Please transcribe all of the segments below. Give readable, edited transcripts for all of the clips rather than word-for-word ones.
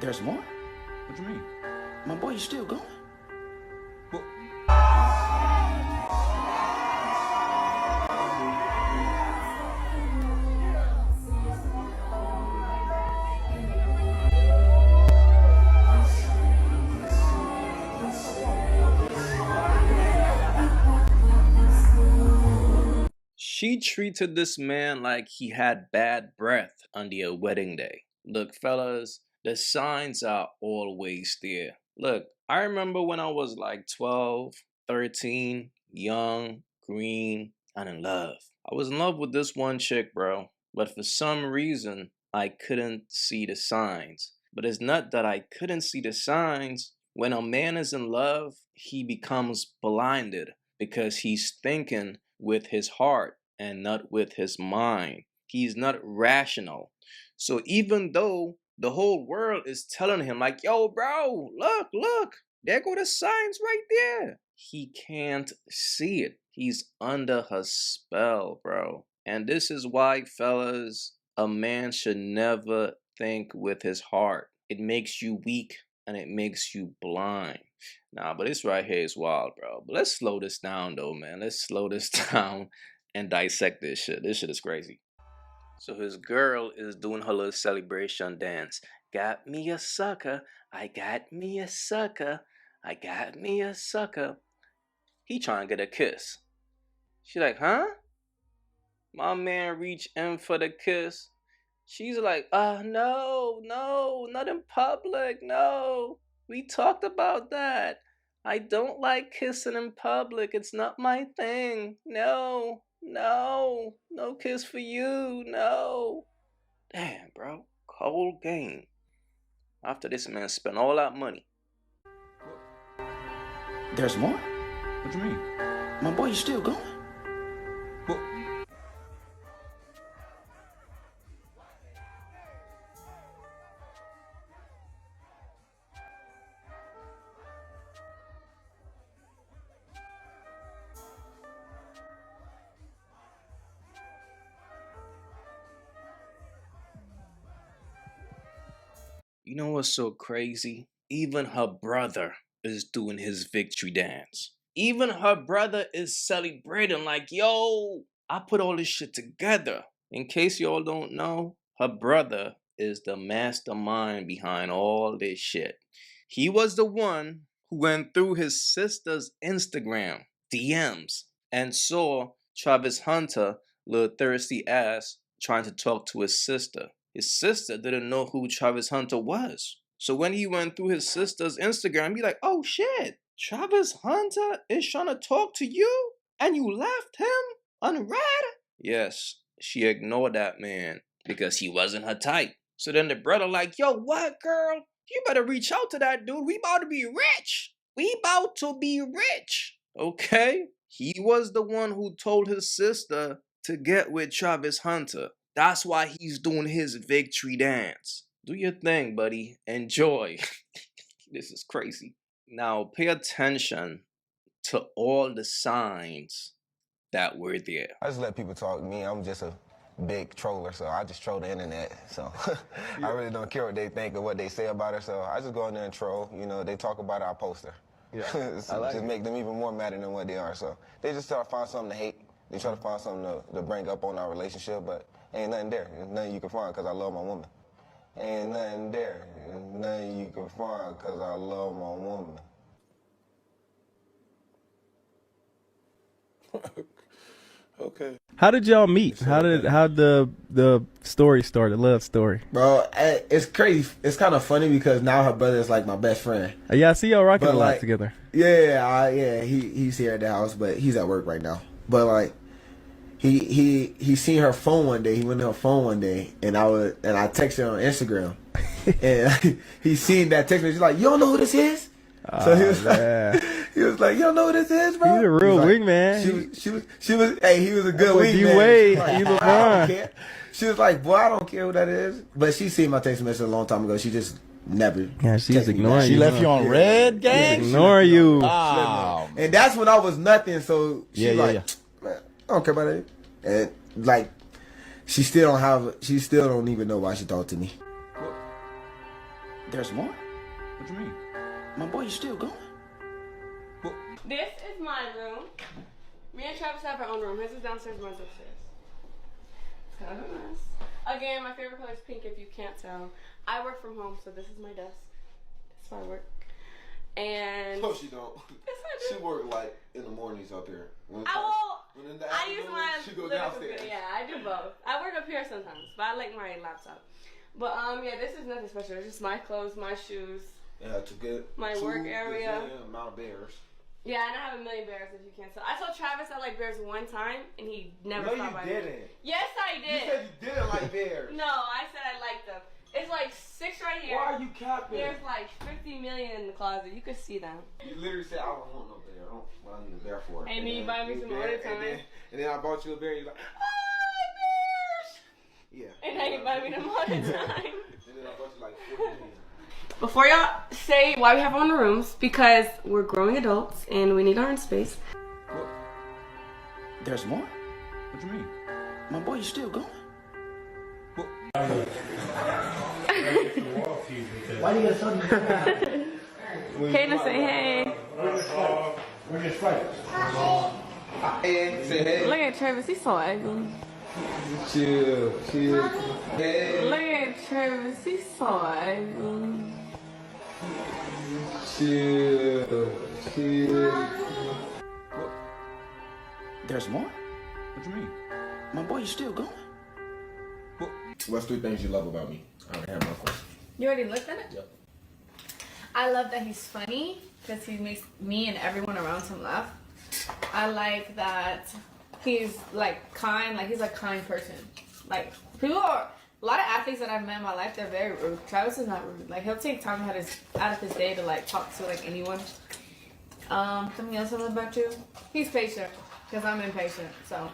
There's more? What you mean? My boy, you still going? Well, She treated this man like he had bad breath on their wedding day. Look, fellas, the signs are always there. Look, I remember when I was like 12, 13, young, green, and in love. I was in love with this one chick, bro. But for some reason, I couldn't see the signs. But it's not that I couldn't see the signs. When a man is in love, he becomes blinded because he's thinking with his heart and not with his mind. He's not rational. So even though the whole world is telling him, like, yo, bro, look, there go the signs right there, he can't see it. He's under her spell, bro. And this is why, fellas, a man should never think with his heart. It makes you weak and it makes you blind. Nah, but this right here is wild, bro. But let's slow this down, though, man. Let's slow this down and dissect this shit. This shit is crazy. So his girl is doing her little celebration dance. Got me a sucker. I got me a sucker. I got me a sucker. He trying to get a kiss. She like, huh? My man reach in for the kiss. She's like, no, not in public, no. We talked about that. I don't like kissing in public. It's not my thing. No kiss for you, no. Damn, bro, cold game. After this man spent all that money. There's more? what you mean? My boy, you still going? Well, You know what's so crazy? Even her brother is doing his victory dance. Even her brother is celebrating like, yo, I put all this shit together. In case y'all don't know, her brother is the mastermind behind all this shit. He was the one who went through his sister's Instagram DMs and saw Travis Hunter, little thirsty ass, trying to talk to his sister. His sister didn't know who Travis Hunter was. So when he went through his sister's Instagram, he like, oh shit, Travis Hunter is trying to talk to you and you left him unread? Yes, she ignored that man because he wasn't her type. So then the brother like, yo, what, girl? You better reach out to that dude. We about to be rich. We about to be rich. Okay? He was the one who told his sister to get with Travis Hunter. That's why he's doing his victory dance. Do your thing, buddy. Enjoy. This is crazy. Now, pay attention to all the signs that were there. I just let people talk to me. I'm just a big troller, so I just troll the internet. So I really don't care what they think or what they say about it. So I just go in there and troll. You know, they talk about it, I post her. Yeah, so just make them even more madder than what they are. So they just try to find something to hate. They try to find something to bring up on our relationship, but ain't nothing there. There's nothing you can find because I love my woman. Ain't nothing there. There's nothing you can find because I love my woman. Okay. How did y'all meet? How the story start, the love story? Bro, it's crazy. It's kind of funny because now her brother is like my best friend. Yeah, I see y'all rocking But a lot like, together. Yeah, he's here at the house, but he's at work right now. But like, he seen her phone one day. He went to her phone one day, and I texted her on Instagram, and he seen that text message. He's like, "You don't know who this is?" So he was like, he was like, "You don't know who this is, bro?" He's a real like, wingman. She was. Hey, he was a good wingman. D-Wade, Like, he's I don't LeBron. care. She was like, "Boy, I don't care who that is." But she seen my text message a long time ago. She just never. Yeah, she's texted me ignoring back. you. She left you on red, gang? Ignore you. Wow. And that's when I was nothing. So she Yeah, like, yeah. man, I don't care about it. And like, she still don't even know why she talked to me. There's more? What you mean? My boy, you still going? Well, This is my room. Me and Travis have our own room. His is downstairs, mine's upstairs. It's kind of a mess. Again, my favorite color is pink if you can't tell. I work from home, so this is my desk. That's where I work. And No, she don't. yes, I do. She work like in the mornings up here. When I use my she go little downstairs. computer. Yeah, I do both. I work up here sometimes, but I like my laptop. But yeah, this is nothing special. It's just my clothes, my shoes. Yeah, to get My work area. Amount of bears. Yeah, and I have a million bears if you can't tell. I saw Travis at like bears one time, and he never No, stopped by you me. didn't. Yes, I You did. said you didn't like bears. No, I said I liked them. It's like 6 right here. Why are you capping? There's like 50 million in the closet. You could see them. You literally said, I don't want no bear. I don't want a bear for it. And then you buy me some bear, other time. And then I bought you a bear, and you're like, yeah. And now you buy me them all the time. And then I bought you like 40 million. Before y'all say why we have our own rooms, because we're growing adults and we need our own space. There's more? what you mean? My boy, you still going? Why do you get something? Kaden, say hey. When you fight. Hey, say hey. Look at Travis, he's so ugly. Chill. Hey. Look at Travis, he's so ugly. Chill. There's more? What you mean? My boy, you still going? What's 3 things you love about me? I already have my question. You already looked at it? Yep. I love that he's funny because he makes me and everyone around him laugh. I like that he's like kind, like he's a kind person. Like people are, a lot of athletes that I've met in my life, they're very rude. Travis is not rude. Like he'll take time out of his day to like talk to like anyone. Something else I love about you? He's patient because I'm impatient, so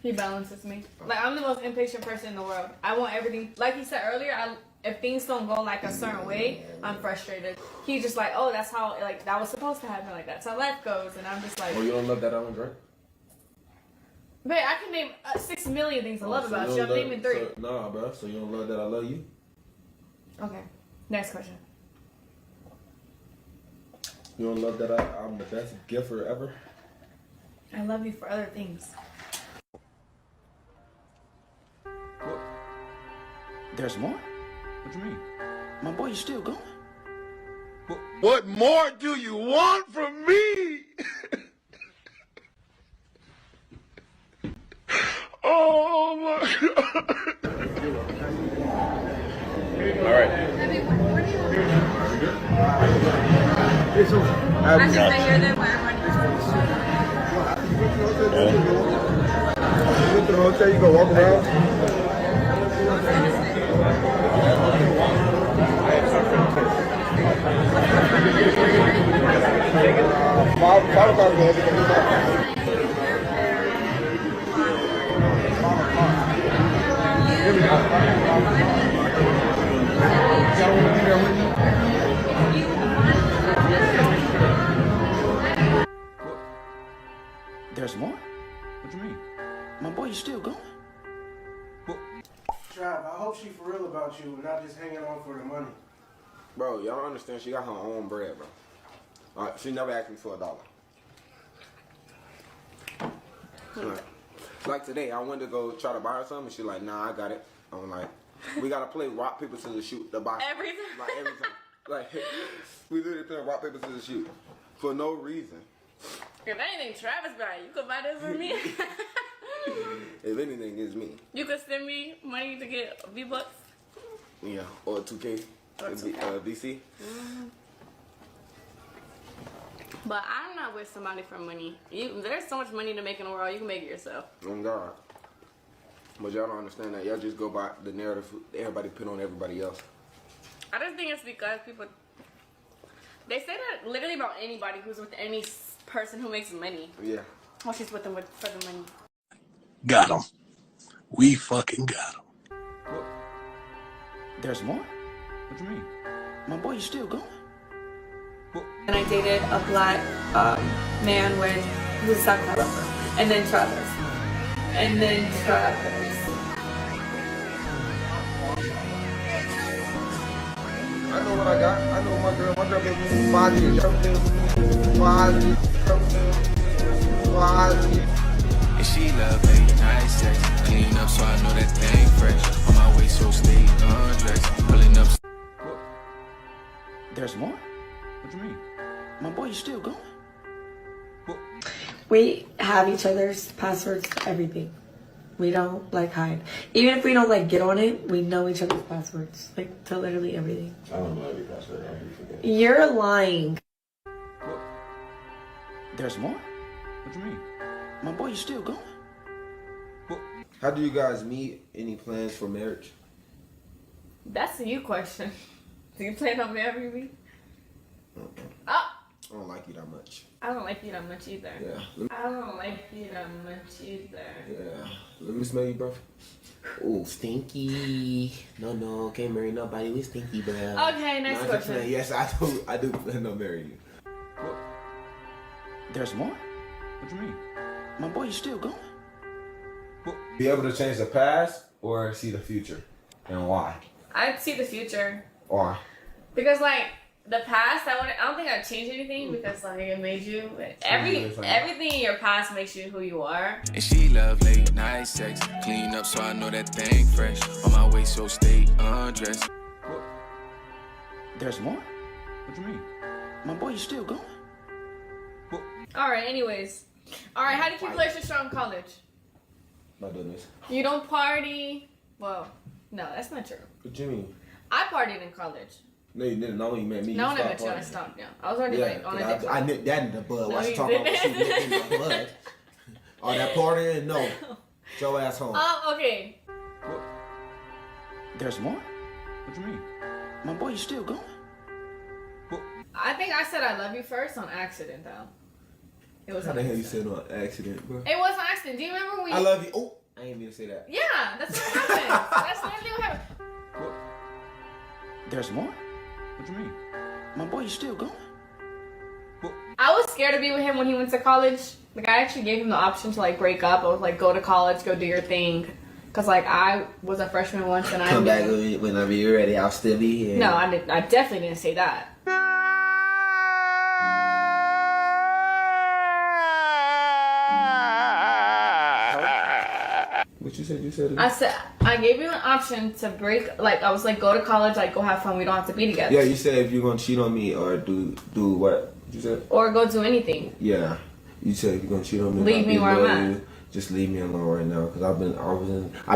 he balances me. Like I'm the most impatient person in the world. I want everything. Like he said earlier, if things don't go like a certain way, I'm frustrated. He's just like, oh, that's how, like, that was supposed to happen, like, that's how life goes. And I'm just like, Oh, you don't love that I don't drink? babe, I can name 6 million things I love about you. I'm naming 3. Nah, bro. So you don't love that I love you? Okay, next question. You don't love that I'm the best giver ever? I love you for other things. There's more? What you mean? My boy, you still going? What more do you want from me? Oh my God. All right. I just say you're there where You go to the hotel, you go walk around. There's more? What you mean? My boy, you still going? Trav, I hope she for real about you and not just hanging on for the money. Bro, y'all don't understand. She got her own bread, bro. She never asked me for $1. Like today, I went to go try to buy her something, and she's like, nah, I got it. I'm like, we gotta play rock, paper, scissors, shoot to buy. Every time. Like every time. Like, we literally play rock, paper, scissors, shoot. For no reason. If anything, Travis buy it. You could buy this for me. If anything, it's me. You could send me money to get V-Bucks. Yeah, or 2K. Or 2K. VC. But I'm not with somebody for money. There's so much money to make in the world. You can make it yourself. Oh God. But y'all don't understand that. Y'all just go by the narrative everybody put on everybody else. I just think it's because people, they say that literally about anybody who's with any person who makes money. Yeah. Well, she's with them for the money. Got him. We fucking got him. There's more? What you mean? My boy, you still going? And I dated a black man who was a SoundCloud rapper. And then Travis. And then Travis. I know what I got. I know my girl been with me 5 years. Y'all been with me 5 years. 5 years. And she love late night sex. Clean up so I know that thing fresh. On my way, so stay undressed. Pulling up. There's more? What you mean? My boy, you still going? We have each other's passwords to everything. We don't like hide. Even if we don't like get on it, we know each other's passwords. Like to literally everything. I don't know every password. I usually forget. You're lying. There's more? What you mean? My boy, you still going? How do you guys meet? Any plans for marriage? That's a you question. Do you plan on marrying me? Oh, I don't like you that much. I don't like you that much either. Yeah. I don't like you that much either. Yeah. Let me smell you, bro. Oh, stinky. No, can't marry nobody with stinky, bro. Okay, next question. Yes, I do plan on marrying you. There's more? What you mean? My boy, you still going? Be able to change the past or see the future, and why? I'd see the future. Why? Because like the past, I don't think I'd change anything because like it made you everything in your past makes you who you are. And she love late night sex. Clean up so I know that thing fresh. On my way, so stay undressed. There's more? What you mean? My boy, you still going? All right. Anyways, all right. How do you keep relationships strong in college? Not doing this. You don't party. Well, no, that's not true. What you mean? I partied in college. No, you didn't. Not when you met me. No, you when I met you, I partying. stopped. Yeah, I was already like on a different. I nipped that in the bud. No, Why you you talking about what you didn't. nipped in the bud? All that partying? No. Get your ass home. Oh, okay. There's more? What you mean? My boy, you still going? I think I said I love you first on accident though. It was How on the hell you accident. said on accident, bro? It was an accident. Do you remember when we? I love you. Oh, I ain't mean to say that. Yeah, that's what happened. That's literally what happened. There's more? What you mean? My boy, you still going? I was scared to be with him when he went to college. Like I actually gave him the option to like break up. I was like, go to college, go do your thing. Cause like I was a freshman once and I Come back whenever you're ready. I'll still be here. No, I definitely didn't say that. What you said? You said it. I said I gave you an option to break. Like I was like, go to college, like go have fun. We don't have to be together. Yeah, you said if you're gonna cheat on me or do what? You said? Or go do anything. Yeah, you said if you're gonna cheat on me, Leave me where I'm at. Just leave me alone right now, cause I've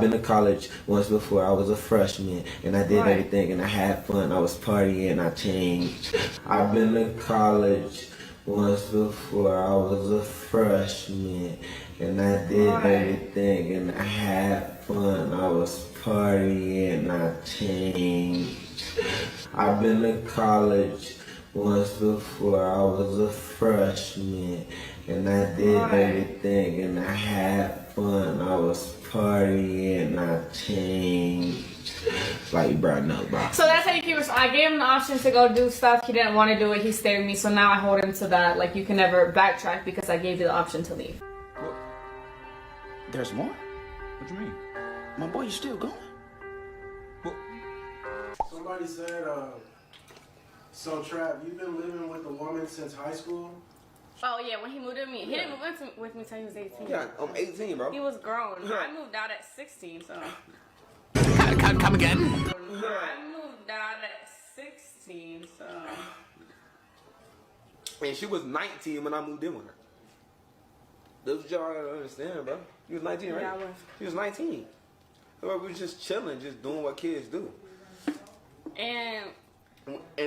been to college once before. I was a freshman and I did everything and I had fun. I was partying and I changed. I've been to college once before. I was a freshman and I did everything and I had fun. I was partying and I changed. I've been to college once before. I was a freshman and I did everything and I had fun. I was partying and I changed. Like, bro, no, bro. So that's how you keep it. I gave him the option to go do stuff. He didn't want to do it. He stayed with me. So now I hold him to that. Like, you can never backtrack because I gave you the option to leave. There's more? What you mean? My boy, you still going? Somebody said, so Trav, you've been living with a woman since high school? Oh yeah, when he moved with me. He didn't move with me till he was 18. Yeah, I'm 18, bro. He was grown. I moved out at 16, so. Come again? I moved out at 16, so. And she was 19 when I moved in with her. That's what y'all gotta understand, bro. You was 19, right? Yeah, I was. He was 19. So we was just chilling, just doing what kids do. And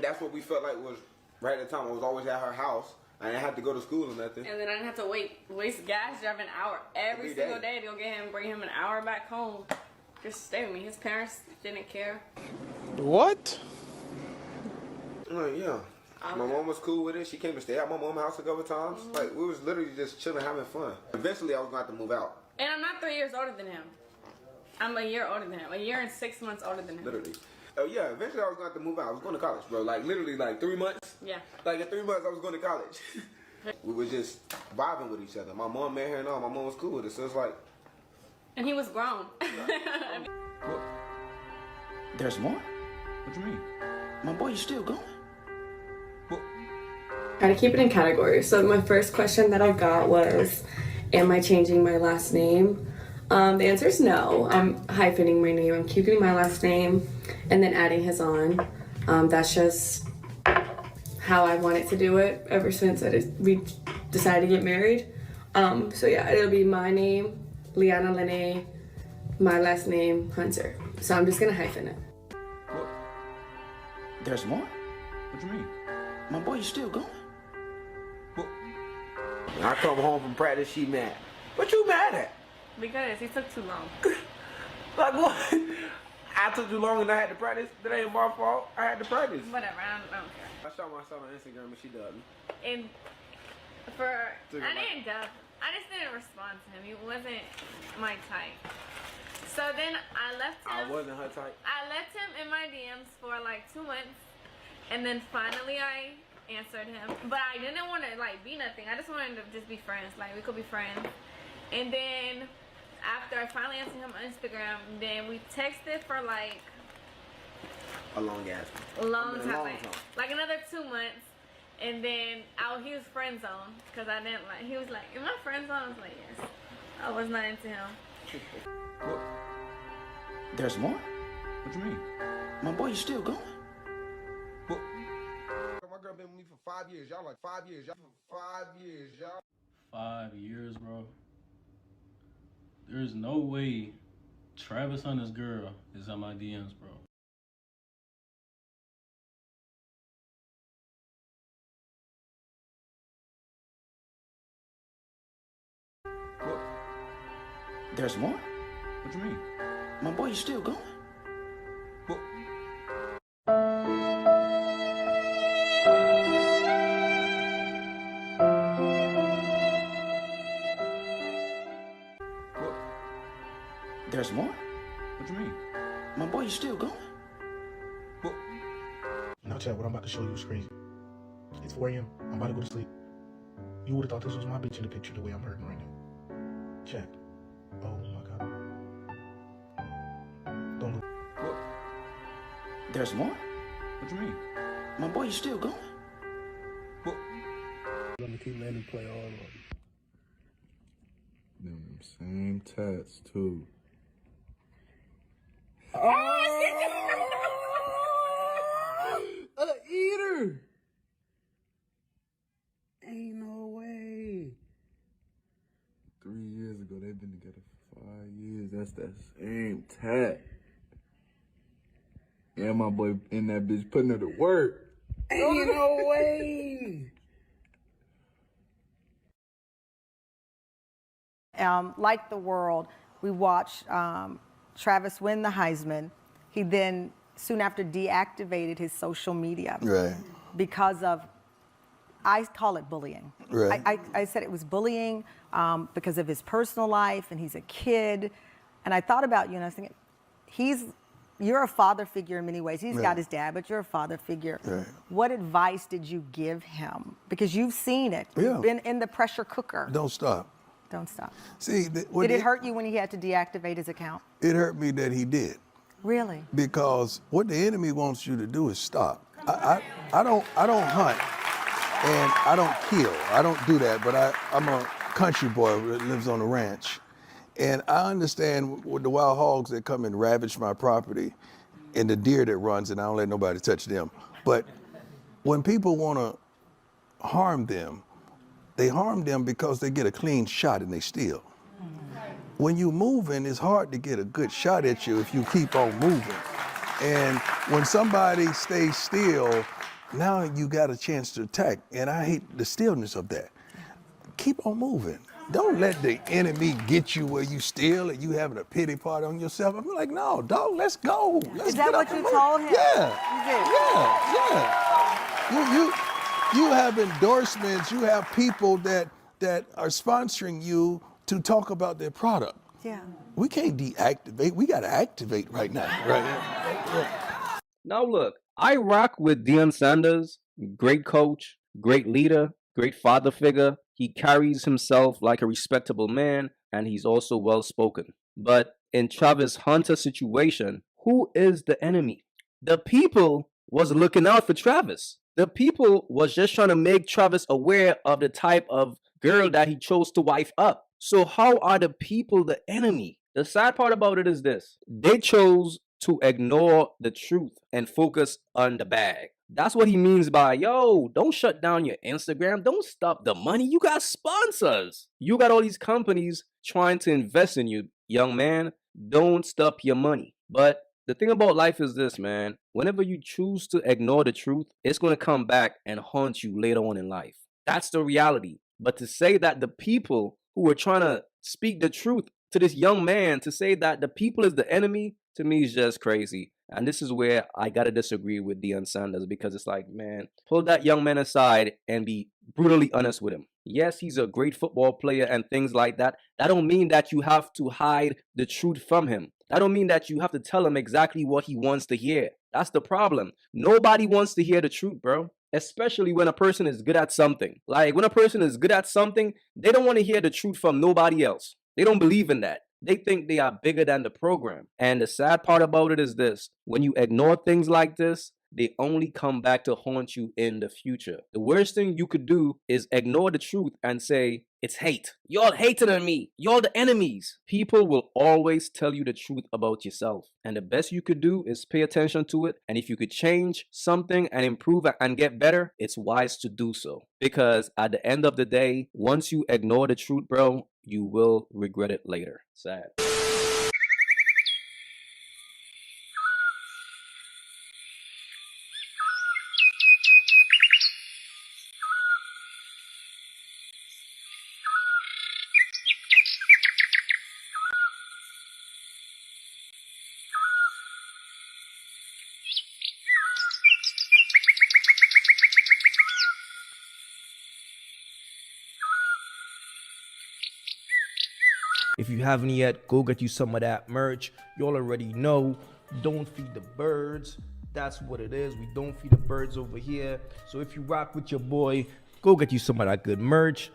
that's what we felt like was right at the time. I was always at her house. I didn't have to go to school or nothing. then I didn't have to waste gas, drive an hour every single day to go get him, bring him an hour back home. Just stay with me. His parents didn't care. What? Yeah. My mom was cool with it. She came to stay at my mom's house a couple times. Like, we was literally just chilling, having fun. Eventually, I was going to have to move out. And I'm not 3 years older than him. I'm a year older than him. A year and 6 months older than him. Literally. Oh, yeah. Eventually, I was going to have to move out. I was going to college, bro. Like, literally, like 3 months. Yeah. Like, in 3 months, I was going to college. We were just vibing with each other. My mom met her and all. My mom was cool with it. So it's like... And he was grown. There's more? What you mean? My boy, you still going? Try to keep it in categories. So my first question that I got was, am I changing my last name? The answer is no. I'm hyphening my name. I'm keeping my last name and then adding his on. That's just how I wanted to do it ever since we decided to get married. So yeah, it'll be my name, Liana Lene, my last name, Hunter. So I'm just gonna hyphen it. There's more? What you mean? My boy, you still going? When I come home from practice, she mad. What you mad at? Because he took too long. Like what? I took too long and I had to practice. That ain't my fault. I had to practice. Whatever, I don't care. I saw my son on Instagram and she dubbed me. And I just didn't respond to him. He wasn't my type. So then I left him. I wasn't her type. I left him in my DMs for like 2 months. And then finally I answered him. But I didn't want to like be nothing. I just wanted to just be friends. Like we could be friends. And then after I finally answered him on Instagram, then we texted for like a long time. Like another 2 months. And then he was friend zone because I didn't like. He was like, "Am I friend zone?" I was like, "Yes." I was not into him. There's more? What you mean? My boy, you still going? My girl been with me for 5 years. Y'all like 5 years. Y'all for 5 years. Y'all. 5 years, bro. There's no way Travis Hunter's girl is on my DMs, bro. There's more? What you mean? My boy, you still going? There's more? What you mean? My boy, you still going? Now, Chad, what I'm about to show you is crazy. It's 4 a.m. I'm about to go to sleep. You would have thought this was my bitch in the picture the way I'm hurting right now. Chad. Oh my God. Don't look. There's more? What you mean? My boy, you still going? I'm gonna keep letting him play all of them. Them same tats too. A eater. Ain't no way. 3 years ago, they've been together for 5 years. That's that same tat. And my boy in that bitch putting her to work. Ain't no way. Like the world, we watched Travis win the Heisman. He then, soon after, deactivated his social media. Right. Because of, I call it bullying. Right. I said it was bullying because of his personal life, and he's a kid. And I thought about you, and I was thinking, you're a father figure in many ways. He's got his dad, but you're a father figure. Right. What advice did you give him? Because you've seen it. Yeah. You've been in the pressure cooker. Don't stop. Don't stop. See, Did it hurt you when he had to deactivate his account? It hurt me that he did. Really? Because what the enemy wants you to do is stop. I don't hunt and I don't kill. I don't do that, but I'm a country boy that lives on a ranch. And I understand with the wild hogs that come and ravage my property and the deer that runs, and I don't let nobody touch them. But when people want to harm them, they harm them because they get a clean shot and they steal. When you moving, it's hard to get a good shot at you if you keep on moving. And when somebody stays still, now you got a chance to attack. And I hate the stillness of that. Keep on moving. Don't let the enemy get you where you steal and you having a pity party on yourself. I'm like, no, dog, let's go. Let's Is that what you told him? Yeah. You did? Yeah. You have endorsements, you have people that are sponsoring you to talk about their product. Yeah. We can't deactivate, we gotta activate right now. Right. Now look, I rock with Deion Sanders, great coach, great leader, great father figure. He carries himself like a respectable man, and he's also well-spoken. But in Travis Hunter's situation, who is the enemy? The people was looking out for Travis. The people was just trying to make Travis aware of the type of girl that he chose to wife up. So how are the people the enemy? The sad part about it is this. They chose to ignore the truth and focus on the bag. That's what he means by, yo, don't shut down your Instagram. Don't stop the money. You got sponsors. You got all these companies trying to invest in you. Young man, don't stop your money. But the thing about life is this, man. Whenever you choose to ignore the truth, it's going to come back and haunt you later on in life. That's the reality. But to say that the people who were trying to speak the truth to this young man, to say that the people is the enemy, to me is just crazy. And this is where I gotta disagree with Deion Sanders, because it's like, man, pull that young man aside and be brutally honest with him. Yes, he's a great football player and things like that. That don't mean that you have to hide the truth from him. That don't mean that you have to tell him exactly what he wants to hear. That's the problem. Nobody wants to hear the truth, bro. Especially when a person is good at something. Like, when a person is good at something, they don't want to hear the truth from nobody else. They don't believe in that. They think they are bigger than the program. And the sad part about it is this. When you ignore things like this, they only come back to haunt you in the future. The worst thing you could do is ignore the truth and say, it's hate. Y'all hating on me. Y'all the enemies. People will always tell you the truth about yourself. And the best you could do is pay attention to it. And if you could change something and improve and get better, it's wise to do so. Because at the end of the day, once you ignore the truth, bro, you will regret it later. Sad. If you haven't yet, go get you some of that merch. You all already know, don't feed the birds. That's what it is. We don't feed the birds over here. So if you rock with your boy, go get you some of that good merch.